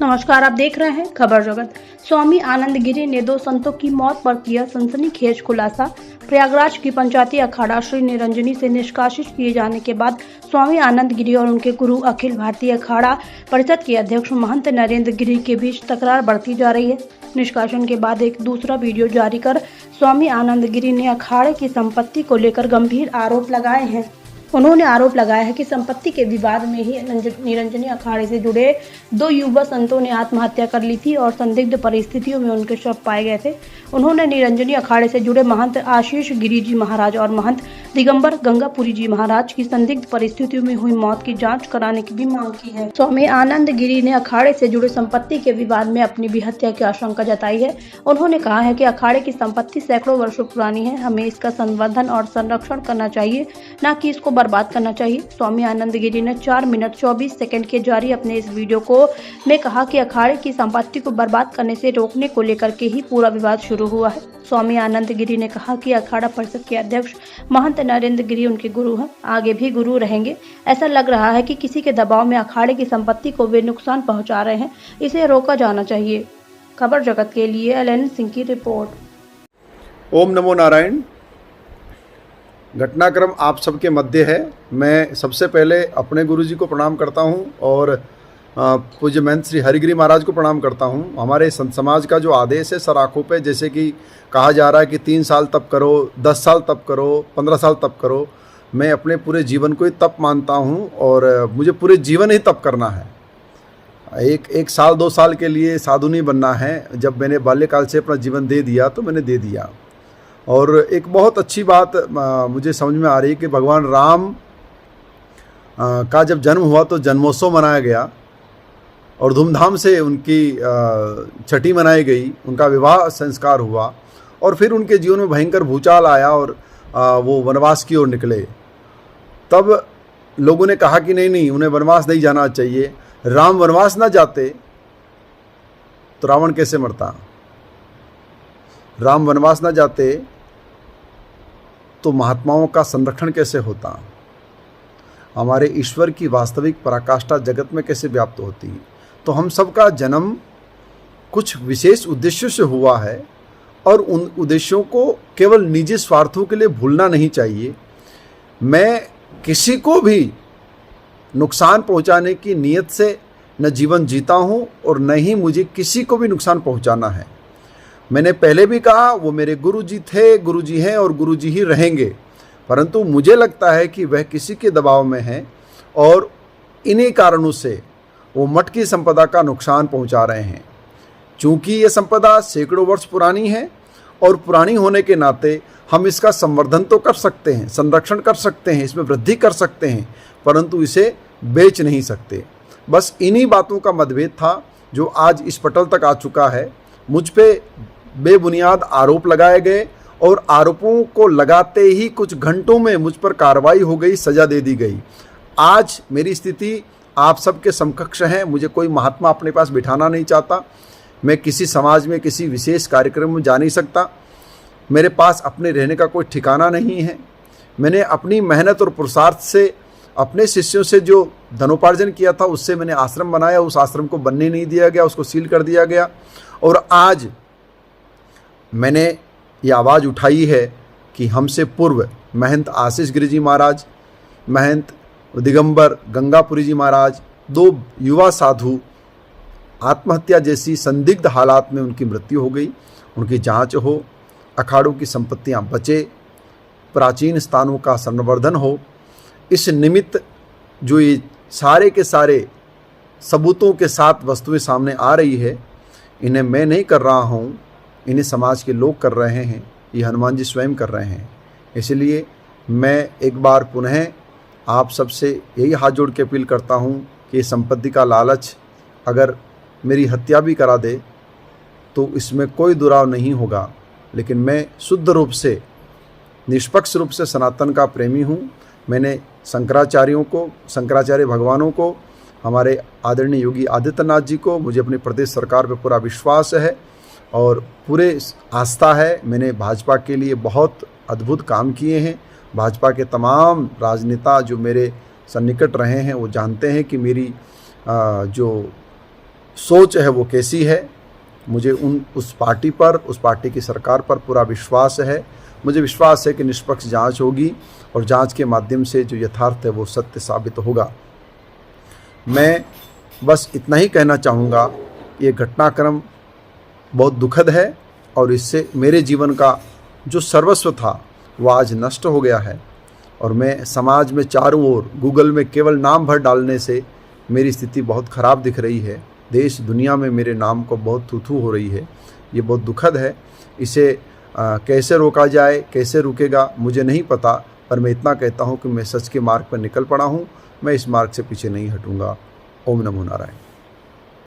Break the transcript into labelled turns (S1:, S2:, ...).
S1: नमस्कार, आप देख रहे हैं खबर जगत। स्वामी आनंद गिरी ने 2 संतों की मौत पर किया सनसनीखेज खुलासा। प्रयागराज की पंचायती अखाड़ा श्री निरंजनी से निष्कासित किए जाने के बाद स्वामी आनंद गिरी और उनके गुरु अखिल भारतीय अखाड़ा परिषद के अध्यक्ष महंत नरेंद्र गिरी के बीच तकरार बढ़ती जा रही है। निष्कासन के बाद एक दूसरा वीडियो जारी कर स्वामी आनंद गिरी ने अखाड़े की संपत्ति को लेकर गंभीर आरोप लगाए हैं। उन्होंने आरोप लगाया है कि संपत्ति के विवाद में ही निरंजनी अखाड़े से जुड़े 2 युवा संतों ने आत्महत्या कर ली थी और संदिग्ध परिस्थितियों में उनके शव पाए गए थे। उन्होंने निरंजनी अखाड़े से जुड़े महंत आशीष गिरी जी महाराज और महंत दिगंबर गंगापुरी जी महाराज की संदिग्ध परिस्थितियों में हुई मौत की जांच कराने की भी मांग की है। स्वामी आनंद गिरी ने अखाड़े से जुड़े संपत्ति के विवाद में अपनी भी हत्या की आशंका जताई है। उन्होंने कहा है कि अखाड़े की संपत्ति सैकड़ों वर्षों पुरानी है, हमें इसका संवर्धन और संरक्षण करना चाहिए, न कि इसको बर्बाद करना चाहिए। स्वामी आनंद गिरी ने 4 मिनट 24 सेकंड के जारी अपने इस वीडियो को में कहा कि अखाड़े की संपत्ति को बर्बाद करने से रोकने को लेकर के ही पूरा विवाद शुरू हुआ है। स्वामी आनंद गिरी ने कहा कि अखाड़ा परिषद के अध्यक्ष महंत नरेंद्र गिरी उनके गुरु हैं, आगे भी गुरु रहेंगे। ऐसा लग रहा है कि किसी के दबाव में अखाड़े की संपत्ति को वे नुकसान पहुंचा रहे हैं, इसे रोका जाना चाहिए। खबर जगत के लिए एलएन सिंह की रिपोर्ट।
S2: ओम नमो नारायण। घटनाक्रम आप सबके मध्य है। मैं सबसे पहले अपने गुरुजी को प्रणाम करता हूं और पूज्य महंत श्री हरिगिरी महाराज को प्रणाम करता हूं। हमारे संत समाज का जो आदेश है सर आँखों पे, जैसे कि कहा जा रहा है कि 3 साल तप करो, 10 साल तप करो, 15 साल तप करो, मैं अपने पूरे जीवन को ही तप मानता हूं और मुझे पूरे जीवन ही तप करना है। एक साल 2 साल के लिए साधु नहीं बनना है। जब मैंने बाल्यकाल से अपना जीवन दे दिया तो मैंने दे दिया। और एक बहुत अच्छी बात मुझे समझ में आ रही है कि भगवान राम का जब जन्म हुआ तो जन्मोत्सव मनाया गया और धूमधाम से उनकी छठी मनाई गई, उनका विवाह संस्कार हुआ और फिर उनके जीवन में भयंकर भूचाल आया और वो वनवास की ओर निकले। तब लोगों ने कहा कि नहीं, उन्हें वनवास नहीं जाना चाहिए। राम वनवास ना जाते तो रावण कैसे मरता? राम वनवास ना जाते तो महात्माओं का संरक्षण कैसे होता? हमारे ईश्वर की वास्तविक पराकाष्ठा जगत में कैसे व्याप्त होती? तो हम सबका जन्म कुछ विशेष उद्देश्यों से हुआ है और उन उद्देश्यों को केवल निजी स्वार्थों के लिए भूलना नहीं चाहिए। मैं किसी को भी नुकसान पहुंचाने की नीयत से न जीवन जीता हूं और न ही मुझे किसी को भी नुकसान पहुंचाना है। मैंने पहले भी कहा, वो मेरे गुरुजी थे, गुरुजी हैं और गुरुजी ही रहेंगे, परंतु मुझे लगता है कि वह किसी के दबाव में हैं और इन्हीं कारणों से वो मठ की संपदा का नुकसान पहुंचा रहे हैं। चूँकि ये संपदा सैकड़ों वर्ष पुरानी है और पुरानी होने के नाते हम इसका संवर्धन तो कर सकते हैं, संरक्षण कर सकते हैं, इसमें वृद्धि कर सकते हैं, परंतु इसे बेच नहीं सकते। बस इन्हीं बातों का मतभेद था जो आज इस पटल तक आ चुका है। मुझ पे बेबुनियाद आरोप लगाए गए और आरोपों को लगाते ही कुछ घंटों में मुझ पर कार्रवाई हो गई, सजा दे दी गई। आज मेरी स्थिति आप सबके समकक्ष है। मुझे कोई महात्मा अपने पास बिठाना नहीं चाहता। मैं किसी समाज में किसी विशेष कार्यक्रम में जा नहीं सकता। मेरे पास अपने रहने का कोई ठिकाना नहीं है। मैंने अपनी मेहनत और पुरुषार्थ से अपने शिष्यों से जो धनोपार्जन किया था उससे मैंने आश्रम बनाया। उस आश्रम को बनने नहीं दिया गया, उसको सील कर दिया गया। और आज मैंने ये आवाज़ उठाई है कि हमसे पूर्व महंत आशीष गिरी जी महाराज, महंत दिगंबर गंगापुरी जी महाराज, 2 युवा साधु आत्महत्या जैसी संदिग्ध हालात में उनकी मृत्यु हो गई। उनकी जांच हो, अखाड़ों की संपत्तियां बचे, प्राचीन स्थानों का संवर्धन हो। इस निमित्त जो ये सारे के सारे सबूतों के साथ वस्तुएं सामने आ रही है, इन्हें मैं नहीं कर रहा हूँ, इन्हें समाज के लोग कर रहे हैं, ये हनुमान जी स्वयं कर रहे हैं। इसलिए मैं एक बार पुनः आप सबसे यही हाथ जोड़ के अपील करता हूँ कि संपत्ति का लालच अगर मेरी हत्या भी करा दे तो इसमें कोई दुराव नहीं होगा, लेकिन मैं शुद्ध रूप से, निष्पक्ष रूप से सनातन का प्रेमी हूँ। मैंने शंकराचार्यों को, शंकराचार्य भगवानों को, हमारे आदरणीय योगी आदित्यनाथ जी को, मुझे अपनी प्रदेश सरकार पर पूरा विश्वास है और पूरे आस्था है। मैंने भाजपा के लिए बहुत अद्भुत काम किए हैं। भाजपा के तमाम राजनेता जो मेरे सन्निकट रहे हैं वो जानते हैं कि मेरी जो सोच है वो कैसी है। मुझे उस पार्टी की सरकार पर पूरा विश्वास है। मुझे विश्वास है कि निष्पक्ष जांच होगी और जांच के माध्यम से जो यथार्थ है वो सत्य साबित होगा। मैं बस इतना ही कहना चाहूँगा, ये घटनाक्रम बहुत दुखद है और इससे मेरे जीवन का जो सर्वस्व था वो आज नष्ट हो गया है और मैं समाज में चारों ओर गूगल में केवल नाम भर डालने से मेरी स्थिति बहुत ख़राब दिख रही है। देश दुनिया में मेरे नाम को बहुत थू-थू हो रही है। ये बहुत दुखद है। इसे कैसे रोका जाए, कैसे रुकेगा मुझे नहीं पता, पर मैं इतना कहता हूँ कि मैं सच के मार्ग पर निकल पड़ा हूँ। मैं इस मार्ग से पीछे नहीं हटूँगा। ओम नमो नारायण।